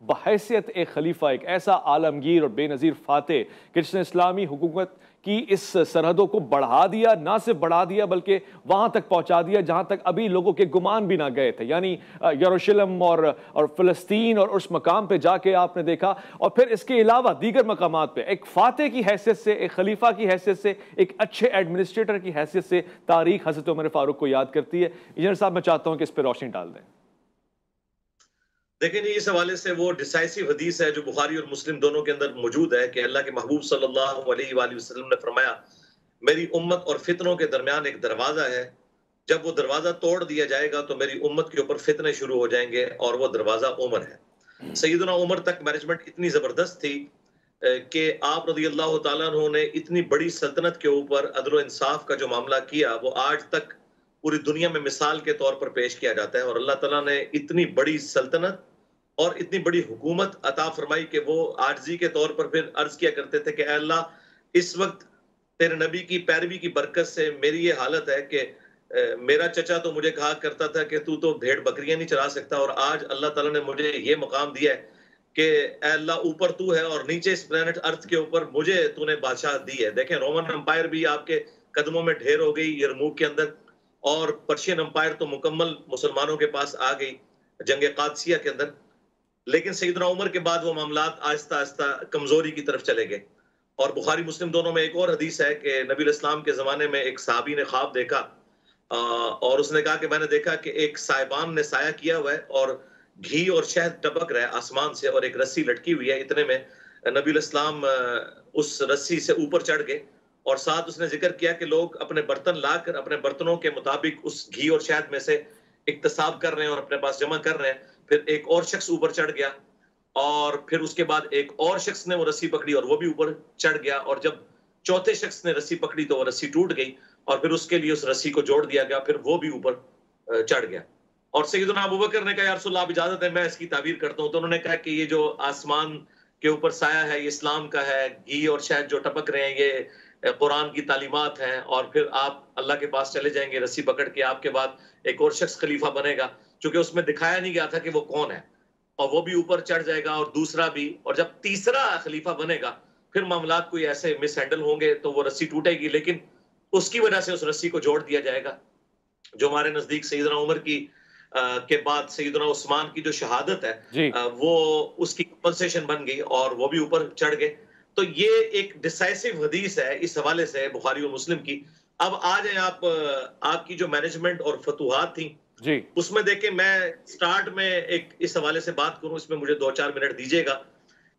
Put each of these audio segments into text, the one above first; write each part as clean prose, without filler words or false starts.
बहैसियत एक खलीफा, एक ऐसा आलमगीर और बेनज़ीर फातेह कि जिसने इस्लामी हुकूमत की इस सरहदों को बढ़ा दिया, ना सिर्फ बढ़ा दिया बल्कि वहाँ तक पहुँचा दिया जहाँ तक अभी लोगों के गुमान भी ना गए थे, यानी यरूशलेम और फ़लस्तीन और उस मकाम पे जाके आपने देखा। और फिर इसके अलावा दीगर मकामात पे एक फातेह की हैसियत से, एक खलीफा की हैसियत से, एक अच्छे एडमिनिस्ट्रेटर की हैसियत से तारीख हज़रत उमर फारूक को याद करती है। इंजीनियर साहब, मैं चाहता हूँ कि इस पर रोशनी डाल दें। देखें, इस हवाले से वो डिसाइसिव हदीस है जो बुखारी और मुस्लिम दोनों के अंदर मौजूद है कि अल्लाह के महबूब सल्लल्लाहु अलैहि वसल्लम ने फरमाया, मेरी उम्मत और फितनों के दरमियान एक दरवाजा है, जब वो दरवाजा तोड़ दिया जाएगा तो मेरी उम्मत के ऊपर फितने शुरू हो जाएंगे, और वो दरवाजा उमर है। सैयदना उमर तक मैनेजमेंट इतनी जबरदस्त थी कि आप रज़ी अल्लाह तआला अन्हु ने इतनी बड़ी सल्तनत के ऊपर अदल और इंसाफ का जो मामला किया वो आज तक पूरी दुनिया में मिसाल के तौर पर पेश किया जाता है। और अल्लाह ताला ने इतनी बड़ी सल्तनत और इतनी बड़ी हुकूमत अता फरमाई कि वो आजिज़ी के तौर पर फिर अर्ज किया करते थे कि अल्लाह, इस वक्त तेरे नबी की पैरवी की बरकत से मेरी ये हालत है कि मेरा चचा तो मुझे कहा करता था कि तू तो भेड़ बकरियां नहीं चरा सकता, और आज अल्लाह ताला ने मुझे ये मकाम दिया है कि अल्लाह ऊपर तू है और नीचे इस प्लेनेट अर्थ के ऊपर मुझे तूने बादशाह दी है। देखें, रोमन एम्पायर भी आपके कदमों में ढेर हो गई यरमूक के अंदर, और पर्शियन एम्पायर तो मुकम्मल मुसलमानों के पास आ गई जंग कादसिया के अंदर। लेकिन सैयदना उमर के बाद वो मामलात आहिस्ता आहिस्ता कमजोरी की तरफ चले गए। और बुखारी मुस्लिम दोनों में एक और हदीस है कि नबी इस्लाम के ज़माने में एक सहाबी ने ख्वाब देखा, और उसने कहा कि मैंने देखा कि एक साहिबान ने साया किया हुआ है और घी और शहद टपक रहा है आसमान से, और एक रस्सी लटकी हुई है। इतने में नबी इस्लाम उस रस्सी से ऊपर चढ़ गए, और साथ उसने जिक्र किया कि लोग अपने बर्तन लाकर अपने बर्तनों के मुताबिक उस घी और शहद में से इक्तसाब कर रहे हैं और अपने पास जमा कर रहे हैं। फिर एक और शख्स ऊपर चढ़ गया, और फिर उसके बाद एक और शख्स ने वो रस्सी पकड़ी और वो भी ऊपर चढ़ गया, और जब चौथे शख्स ने रस्सी पकड़ी तो वो रस्सी टूट गई, और फिर उसके लिए उस रस्सी को जोड़ दिया गया, फिर वो भी ऊपर चढ़ गया। और सैयदना अबू बकर ने कहा, या रसूल अल्लाह, आप इजाजत है मैं इसकी ताबीर करता हूँ। तो उन्होंने कहा कि ये जो आसमान के ऊपर साया है ये इस्लाम का है, घी और शहद जो टपक रहे हैं ये कुरान की तालीमात हैं, और फिर आप अल्लाह के पास चले जाएंगे रस्सी पकड़ के। आपके बाद एक और शख्स खलीफा बनेगा, क्योंकि उसमें दिखाया नहीं गया था कि वो कौन है, और वो भी ऊपर चढ़ जाएगा और दूसरा भी, और जब तीसरा खलीफा बनेगा फिर मामलात कोई ऐसे मिस हैंडल होंगे तो वो रस्सी टूटेगी, लेकिन उसकी वजह से उस रस्सी को जोड़ दिया जाएगा। जो हमारे नजदीक सैयदना उमर की के बाद सैयदना उस्मान की जो शहादत है वो उसकी कंपनसेशन बन गई, और वो भी ऊपर चढ़ गए। तो ये एक डिसाइसिव हदीस है इस हवाले से बुखारी और मुस्लिम की। अब आ जाए आप, आपकी जो मैनेजमेंट और फतूहात थी जी, उसमें देखें, मैं स्टार्ट में एक इस हवाले से बात करूं, इसमें मुझे 2-4 मिनट दीजिएगा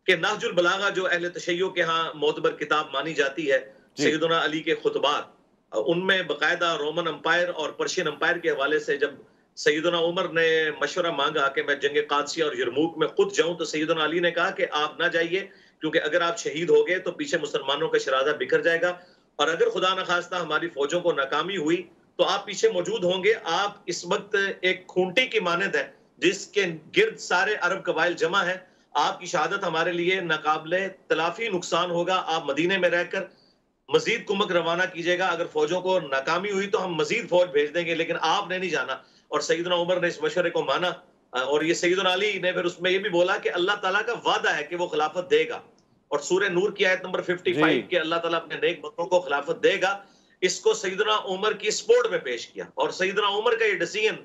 कि नहजुल बलागा जो अहले तशय्यो के यहाँ मोतबर किताब मानी जाती है, सैयदना अली के खुतबात, उनमें बकायदा रोमन एम्पायर और पर्शियन एम्पायर के हवाले से जब सैयदना उमर ने मशवरा मांगा कि मैं जंग कादसिया और यरमूक में खुद जाऊं, तो सैयदना अली ने कहा कि आप ना जाइए, क्योंकि अगर आप शहीद हो गए तो पीछे मुसलमानों का शराजा बिखर जाएगा, और अगर खुदा न खास्ता हमारी फौजों को नाकामी हुई तो आप पीछे मौजूद होंगे। आप इस वक्त एक खूंटी की मानद है जिसके गिर्द सारे अरब कबाइल जमा है। आपकी शहादत हमारे लिए नाकाबिले तलाफी नुकसान होगा। आप मदीने में रहकर मजीद कुमक रवाना कीजिएगा, अगर फौजों को नाकामी हुई तो हम मजीद फौज भेज देंगे, लेकिन आपने नहीं जाना। और सैयदना उमर ने इस मशवरे को माना, और ये सैयदना अली ने फिर उसमें ये भी बोला कि अल्लाह ताला का वादा है कि वो खिलाफत देगा, और सूरह नूर की आयत नंबर 55 के अल्लाह ताला अपने नेक बंदों को खिलाफत देगा, इसको सैयदना उमर की स्पोर्ट में पेश किया। और सैयदना उमर का ये डिसीजन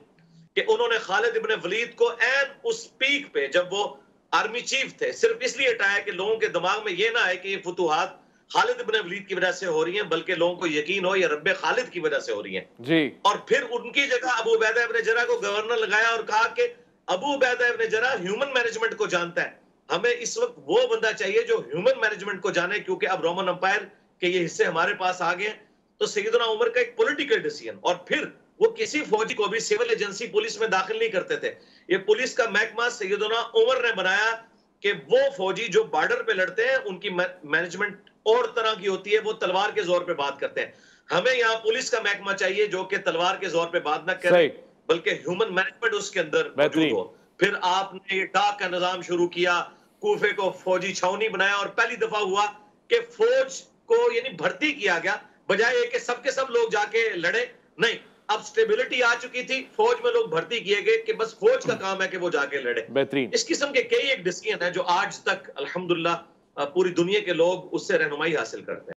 कि उन्होंने खालिद इब्न वलीद को एन उस पीक पे जब वो आर्मी चीफ थे सिर्फ इसलिए हटाया कि लोगों के दिमाग में ये ना आए कि ये फतूहात खालिद इब्न वलीद की वजह से हो रही हैं, बल्कि लोगों को यकीन हो ये रब्बे खालिद की वजह से हो रही हैं जी। और फिर उनकी जगह अबू उबैदा इब्न जरह को गवर्नर लगाया और कहा कि अबू उबैदा इब्न जरह ह्यूमन मैनेजमेंट को जानता है, हमें इस वक्त वो बंदा चाहिए जो ह्यूमन मैनेजमेंट को जाने, क्योंकि अब रोमन एम्पायर के ये हिस्से हमारे पास आ गए। तो सैयदना उमर का एक पॉलिटिकल डिसीजन, और फिर वो किसी फौजी को भी सिविल एजेंसी पुलिस में दाखिल नहीं करते थे। ये पुलिस का महकमा सैयदना उमर ने बनाया कि वो फौजी जो बॉर्डर पे लड़ते हैं उनकी मैनेजमेंट और तरह की होती है, वो तलवार के जोर पे बात करते हैं। हमें यहाँ पुलिस का महकमा चाहिए जो कि तलवार के जोर पे बात ना करे, बल्कि ह्यूमन मैनेजमेंट उसके अंदर मौजूद हो। फिर आपने ये डाक का निजाम शुरू किया, कूफे को फौजी छावनी बनाया, और पहली दफा हुआ कि फौज को यानी भर्ती किया गया, बजाय कि सबके सब लोग जाके लड़े। नहीं, اب سٹیبلٹی آ چکی تھی، فوج میں لوگ بھرتی کیے گئے کہ بس فوج کا کام ہے کہ وہ جا کے لڑے. بہترین. اس قسم کے کئی ایک ڈسیزن ہیں جو آج تک الحمدللہ پوری دنیا کے لوگ اس سے رہنمائی حاصل کرتے ہیں.